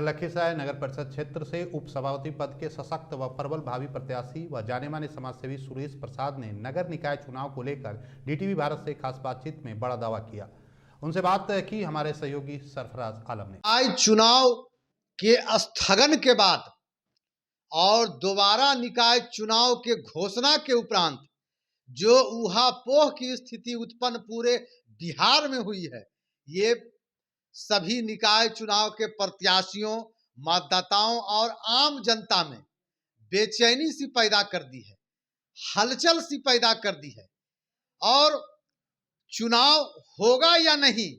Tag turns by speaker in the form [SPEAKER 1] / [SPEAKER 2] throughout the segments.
[SPEAKER 1] लखीसराय नगर परिषद क्षेत्र से उप सभापति पद के सशक्त व प्रबल भावी प्रत्याशी व जाने माने समाजसेवी सुरेश प्रसाद ने नगर निकाय चुनाव को लेकर डीटीवी भारत से खास बातचीत में बड़ा दावा किया। उनसे बात की हमारे सहयोगी सरफराज आलम ने।
[SPEAKER 2] आज चुनाव के स्थगन के बाद और दोबारा निकाय चुनाव के घोषणा के उपरांत जो ऊहापोह की स्थिति उत्पन्न पूरे बिहार में हुई है, ये सभी निकाय चुनाव के प्रत्याशियों, मतदाताओं और आम जनता में बेचैनी सी पैदा कर दी है, हलचल सी पैदा कर दी है। और चुनाव होगा या नहीं,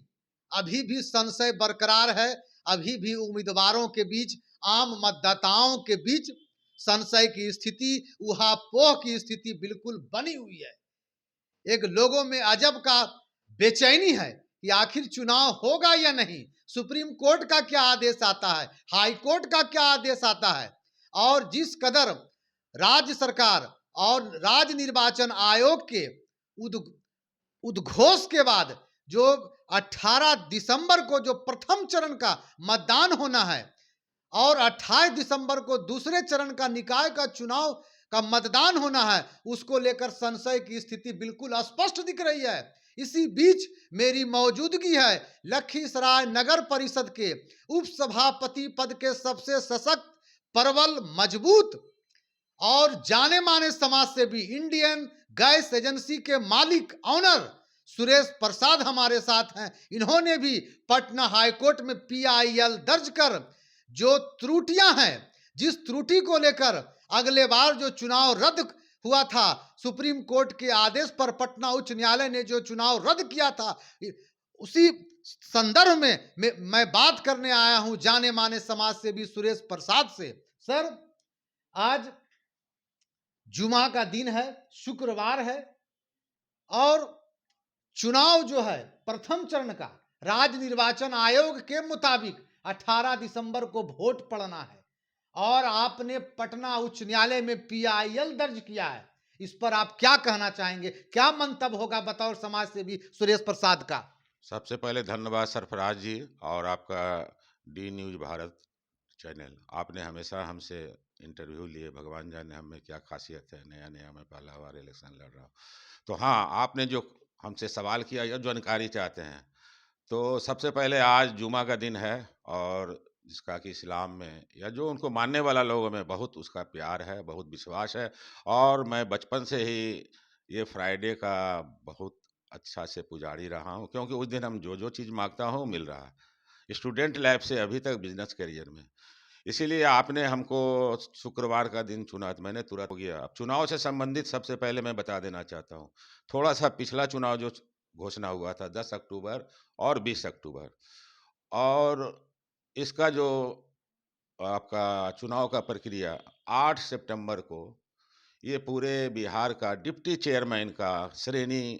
[SPEAKER 2] अभी भी संशय बरकरार है। अभी भी उम्मीदवारों के बीच, आम मतदाताओं के बीच संशय की स्थिति, ऊहापोह की स्थिति बिल्कुल बनी हुई है। एक लोगों में अजब का बेचैनी है कि आखिर चुनाव होगा या नहीं, सुप्रीम कोर्ट का क्या आदेश आता है, हाई कोर्ट का क्या आदेश आता है। और जिस कदर राज्य सरकार और राज्य निर्वाचन आयोग के उद्घोष के बाद जो 18 दिसंबर को जो प्रथम चरण का मतदान होना है और 28 दिसंबर को दूसरे चरण का निकाय का चुनाव का मतदान होना है, उसको लेकर संशय की स्थिति बिल्कुल स्पष्ट दिख रही है। इसी बीच मेरी मौजूदगी है लखीसराय नगर परिषद के उप सभापति पद के सबसे सशक्त, प्रबल, मजबूत और जाने माने समाजसेवी, इंडियन गैस एजेंसी के मालिक, ऑनर सुरेश प्रसाद हमारे साथ हैं। इन्होंने भी पटना हाईकोर्ट में PIL दर्ज कर जो त्रुटियां हैं, जिस त्रुटि को लेकर अगले बार जो चुनाव रद्द हुआ था, सुप्रीम कोर्ट के आदेश पर पटना उच्च न्यायालय ने जो चुनाव रद्द किया था, उसी संदर्भ में मैं बात करने आया हूं जाने माने समाजसेवी सुरेश प्रसाद से। सर, आज जुमा का दिन है, शुक्रवार है और चुनाव जो है प्रथम चरण का राज्य निर्वाचन आयोग के मुताबिक 18 दिसंबर को वोट पड़ना है और आपने पटना उच्च न्यायालय में PIL दर्ज किया है। इस पर आप क्या कहना चाहेंगे, क्या मंतव्य होगा बतौर समाज सेवी सुरेश प्रसाद का?
[SPEAKER 3] सबसे पहले धन्यवाद सरफराज जी और आपका डी न्यूज भारत चैनल। आपने हमेशा हमसे इंटरव्यू लिए, भगवान जाने हमें क्या खासियत है, नया नया मैं पहला बार इलेक्शन लड़ रहा हूँ। तो हाँ, आपने जो हमसे सवाल किया या जानकारी चाहते हैं, तो सबसे पहले आज जुमा का दिन है और जिसका कि इस्लाम में या जो उनको मानने वाला लोगों में बहुत उसका प्यार है, बहुत विश्वास है। और मैं बचपन से ही ये फ्राइडे का बहुत अच्छा से पुजारी रहा हूँ, क्योंकि उस दिन हम जो चीज़ मांगता हूँ मिल रहा है, स्टूडेंट लाइफ से अभी तक बिजनेस करियर में। इसीलिए आपने हमको शुक्रवार का दिन चुना तो मैंने तुरंत हो गया। अब चुनाव से संबंधित सबसे पहले मैं बता देना चाहता हूँ, थोड़ा सा पिछला चुनाव जो घोषणा हुआ था 10 अक्टूबर और 20 अक्टूबर, और इसका जो आपका चुनाव का प्रक्रिया 8 सितंबर को ये पूरे बिहार का डिप्टी चेयरमैन का श्रेणी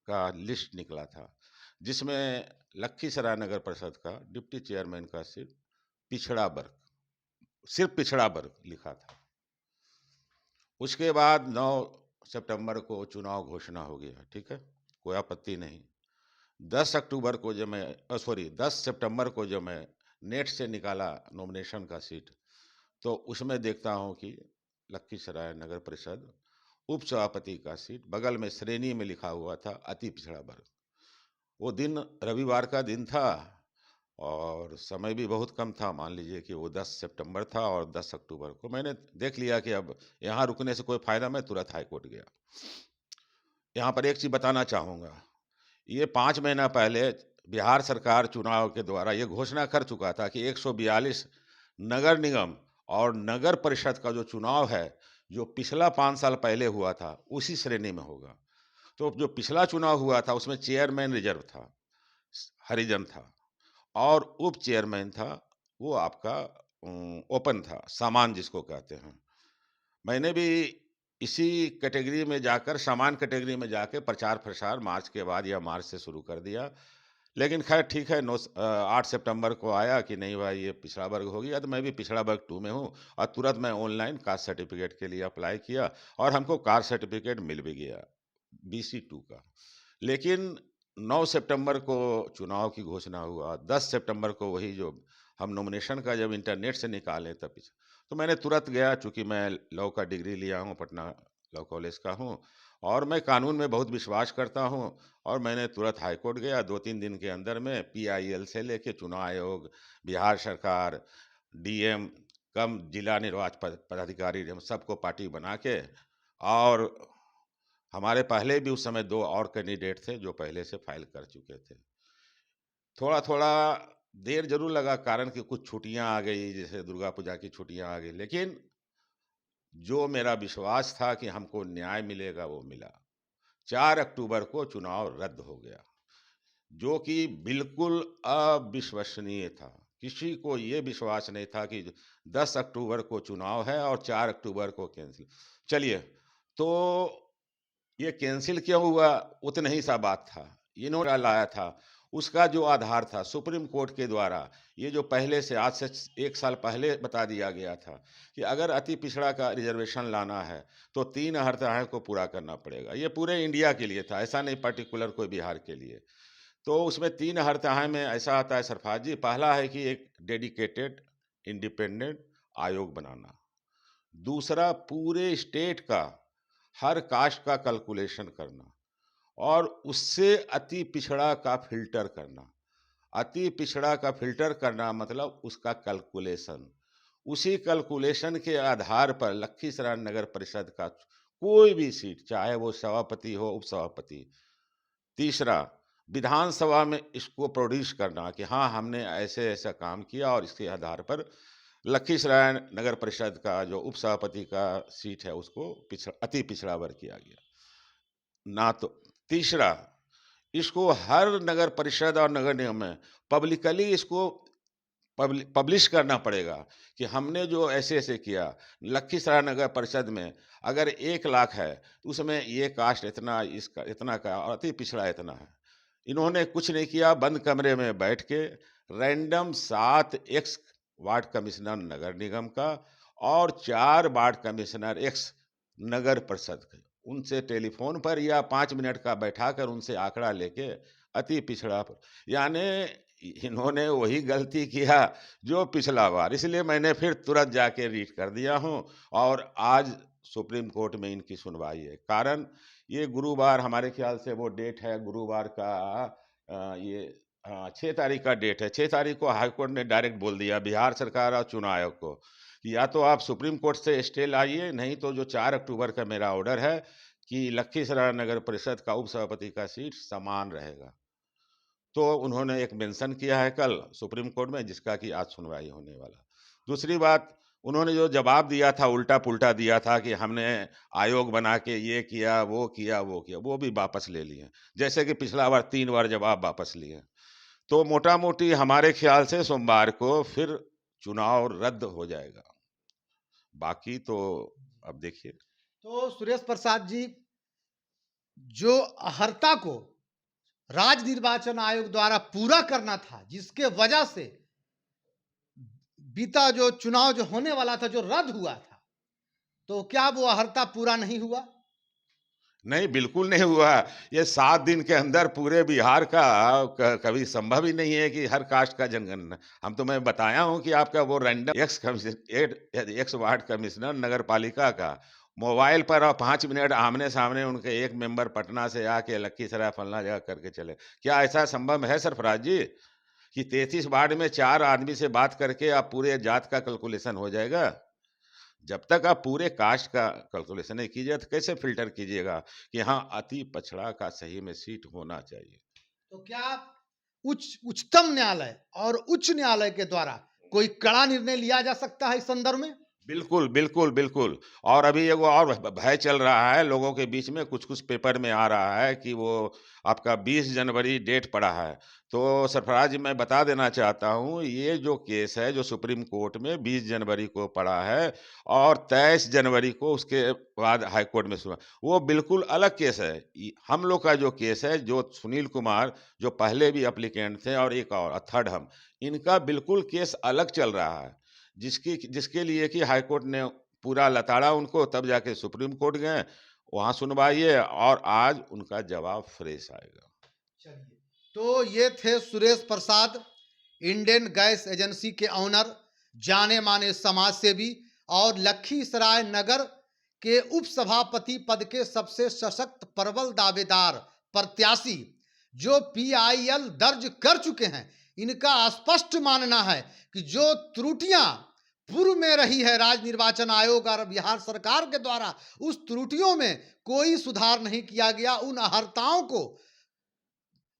[SPEAKER 3] का लिस्ट निकला था, जिसमें लखीसराय नगर परिषद का डिप्टी चेयरमैन का सिर्फ पिछड़ा वर्ग लिखा था। उसके बाद 9 सितंबर को चुनाव घोषणा हो गया, ठीक है, कोई आपत्ति नहीं। 10 सितंबर को जब मैं नेट से निकाला नॉमिनेशन का सीट, तो उसमें देखता हूं कि लखीसराय नगर परिषद उप सभापति का सीट बगल में श्रेणी में लिखा हुआ था अति पिछड़ा वर्ग। वो दिन रविवार का दिन था और समय भी बहुत कम था, मान लीजिए कि वो 10 सितंबर था और 10 अक्टूबर को मैंने देख लिया कि अब यहाँ रुकने से कोई फायदा, मैं तुरंत हाईकोर्ट गया। यहाँ पर एक चीज़ बताना चाहूँगा, ये 5 महीना पहले बिहार सरकार चुनाव के द्वारा ये घोषणा कर चुका था कि 142 नगर निगम और नगर परिषद का जो चुनाव है, जो पिछला 5 साल पहले हुआ था, उसी श्रेणी में होगा। तो जो पिछला चुनाव हुआ था उसमें चेयरमैन रिजर्व था, हरिजन था, और उप चेयरमैन था वो आपका ओपन था, सामान जिसको कहते हैं। मैंने भी इसी कैटेगरी में जाकर, सामान कैटेगरी में जाकर प्रचार प्रसार मार्च के बाद या मार्च से शुरू कर दिया। लेकिन खैर ठीक है, 8 सितंबर को आया कि नहीं भाई ये पिछड़ा वर्ग हो गया, तो मैं भी पिछड़ा वर्ग 2 में हूँ और तुरंत मैं ऑनलाइन कास्ट सर्टिफिकेट के लिए अप्लाई किया और हमको कास्ट सर्टिफिकेट मिल भी गया BC2 का। लेकिन 9 सितंबर को चुनाव की घोषणा हुआ, 10 सितंबर को वही जो हम नॉमिनेशन का जब इंटरनेट से निकाले तब तो मैंने तुरंत गया, चूंकि मैं लॉ का डिग्री लिया हूँ, पटना लॉ कॉलेज का हूँ और मैं कानून में बहुत विश्वास करता हूँ। और मैंने तुरंत हाईकोर्ट गया, 2-3 दिन के अंदर में PIL से लेके चुनाव आयोग, बिहार सरकार, DM कम जिला निर्वाचन पदाधिकारी, हम सबको पार्टी बना के, और हमारे पहले भी उस समय 2 और कैंडिडेट थे जो पहले से फाइल कर चुके थे। थोड़ा थोड़ा देर जरूर लगा, कारण कि कुछ छुट्टियां आ गई, जैसे दुर्गा पूजा की छुट्टियां आ गई, लेकिन जो मेरा विश्वास था कि हमको न्याय मिलेगा वो मिला। 4 अक्टूबर को चुनाव रद्द हो गया, जो कि बिल्कुल अविश्वसनीय था। किसी को ये विश्वास नहीं था कि 10 अक्टूबर को चुनाव है और 4 अक्टूबर को कैंसिल। चलिए, तो ये कैंसिल क्यों हुआ, उतना ही सा बात था। इन्होंने लाया था, उसका जो आधार था सुप्रीम कोर्ट के द्वारा, ये जो पहले से, आज से 1 साल पहले बता दिया गया था कि अगर अति पिछड़ा का रिजर्वेशन लाना है तो 3 हर्ताएं को पूरा करना पड़ेगा। ये पूरे इंडिया के लिए था, ऐसा नहीं पर्टिकुलर कोई बिहार के लिए। तो उसमें 3 हर्ताएं में ऐसा आता है सरफराज जी, पहला है कि एक डेडिकेटेड इंडिपेंडेंट आयोग बनाना, दूसरा पूरे स्टेट का हर कास्ट का कैलकुलेशन करना, और उससे अति पिछड़ा का फिल्टर करना। अति पिछड़ा का फिल्टर करना मतलब उसका कैलकुलेशन, उसी कैलकुलेशन के आधार पर लखीसराय नगर परिषद का कोई भी सीट, चाहे वो सभापति हो, उपसभापति। तीसरा, विधानसभा में इसको प्रोड्यूस करना कि हाँ हमने ऐसे ऐसा काम किया, और इसके आधार पर लखीसराय नगर परिषद का जो उपसभापति का सीट है उसको अति पिछड़ा वर्ग किया गया ना। तो तीसरा, इसको हर नगर परिषद और नगर निगम में पब्लिकली इसको पब्लिश करना पड़ेगा कि हमने जो ऐसे ऐसे किया। लखीसराय नगर परिषद में अगर 1 लाख है तो उसमें ये कास्ट इतना, इसका इतना का, और अति पिछड़ा इतना है। इन्होंने कुछ नहीं किया, बंद कमरे में बैठ के रैंडम 7 एक्स वार्ड कमिश्नर नगर निगम का और 4 वार्ड कमिश्नर एक्स नगर परिषद के, उनसे टेलीफोन पर या 5 मिनट का बैठाकर उनसे आंकड़ा लेके अति पिछड़ा पर, यानी इन्होंने वही गलती किया जो पिछला बार। इसलिए मैंने फिर तुरंत जाके रीट कर दिया हूं, और आज सुप्रीम कोर्ट में इनकी सुनवाई है। कारण ये गुरुवार, हमारे ख्याल से वो डेट है गुरुवार का, ये 6 तारीख का डेट है। 6 तारीख को हाईकोर्ट ने डायरेक्ट बोल दिया बिहार सरकार और चुनाव आयोग को, या तो आप सुप्रीम कोर्ट से स्टे लाइए, नहीं तो जो 4 अक्टूबर का मेरा ऑर्डर है कि लखीसराय नगर परिषद का उपसभापति का सीट समान रहेगा। तो उन्होंने एक मेंशन किया है कल सुप्रीम कोर्ट में, जिसका कि आज सुनवाई होने वाला। दूसरी बात, उन्होंने जो जवाब दिया था उल्टा पुल्टा दिया था कि हमने आयोग बना के ये किया वो किया वो किया, वो भी वापस ले लिए, जैसे कि पिछला बार 3 बार जवाब वापस लिए। तो मोटा मोटी हमारे ख्याल से सोमवार को फिर चुनाव रद्द हो जाएगा। बाकी तो अब देखिए।
[SPEAKER 2] तो सुरेश प्रसाद जी, जो अहर्ता को राज्य निर्वाचन आयोग द्वारा पूरा करना था, जिसके वजह से बीता जो चुनाव जो होने वाला था जो रद्द हुआ था, तो क्या वो अहर्ता पूरा नहीं हुआ?
[SPEAKER 3] नहीं, बिल्कुल नहीं हुआ। ये 7 दिन के अंदर पूरे बिहार का कभी संभव ही नहीं है कि हर कास्ट का जनगणना। मैं बताया हूं कि आपका वो रैंडम एक्स वार्ड कमिश्नर नगर पालिका का मोबाइल पर, और 5 मिनट आमने सामने उनके एक मेंबर पटना से आके लखीसराय फलना जगह करके चले। क्या ऐसा संभव है सरफराज जी कि 33 वार्ड में 4 आदमी से बात करके आप पूरे जात का कैलकुलेशन हो जाएगा? जब तक आप पूरे कास्ट का कैलकुलेशन नहीं कीजिए तो कैसे फिल्टर कीजिएगा कि हाँ अति पछड़ा का सही में सीट होना चाहिए?
[SPEAKER 2] तो क्या उच्चतम न्यायालय और उच्च न्यायालय के द्वारा कोई कड़ा निर्णय लिया जा सकता है इस संदर्भ में?
[SPEAKER 3] बिल्कुल बिल्कुल बिल्कुल। और अभी एगो और भय चल रहा है लोगों के बीच में, कुछ कुछ पेपर में आ रहा है कि वो आपका 20 जनवरी डेट पड़ा है। तो सरफराज जी, मैं बता देना चाहता हूँ, ये जो केस है जो सुप्रीम कोर्ट में 20 जनवरी को पड़ा है और 23 जनवरी को उसके बाद हाई कोर्ट में सुना, वो बिल्कुल अलग केस है। हम लोग का जो केस है, जो सुनील कुमार जो पहले भी एप्लीकेंट थे और एक और थर्ड हम, इनका बिल्कुल केस अलग चल रहा है, जिसके लिए कि हाई कोर्ट ने पूरा लताड़ा उनको, तब जाके सुप्रीम कोर्ट गए, वहां सुनवाई है और आज उनका जवाब फ्रेश आएगा।
[SPEAKER 2] चलिए, तो ये थे Suresh Prasad, Indian gas agency के ऑनर, जाने माने समाज सेवी और लखीसराय नगर के उपसभापति पद के सबसे सशक्त प्रबल दावेदार प्रत्याशी जो PIL दर्ज कर चुके हैं, इनका स्पष्ट मानना है कि जो त्रुटियां पूर्व में रही है राज्य निर्वाचन आयोग और बिहार सरकार के द्वारा, उस त्रुटियों में कोई सुधार नहीं किया गया, उन अहर्ताओं को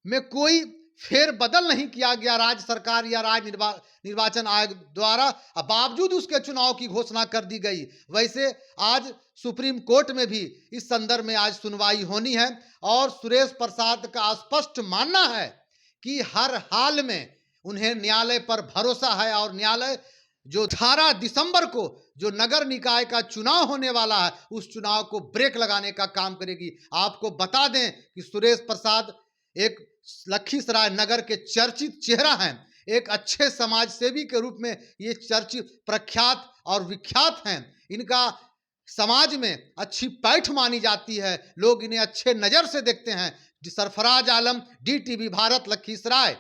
[SPEAKER 2] में कोई फेरबदल नहीं किया गया राज्य सरकार या राज्य निर्वाचन आयोग द्वारा, बावजूद उसके चुनाव की घोषणा कर दी गई। वैसे आज सुप्रीम कोर्ट में भी इस संदर्भ में आज सुनवाई होनी है और सुरेश प्रसाद का स्पष्ट मानना है कि हर हाल में उन्हें न्यायालय पर भरोसा है और न्यायालय जो 18 दिसंबर को जो नगर निकाय का चुनाव होने वाला है, उस चुनाव को ब्रेक लगाने का काम करेगी। आपको बता दें कि सुरेश प्रसाद एक लखीसराय नगर के चर्चित चेहरा हैं, एक अच्छे समाज सेवी के रूप में ये चर्चित, प्रख्यात और विख्यात हैं। इनका समाज में अच्छी पैठ मानी जाती है, लोग इन्हें अच्छे नज़र से देखते हैं। सरफराज आलम, DTV भारत, लखीसराय।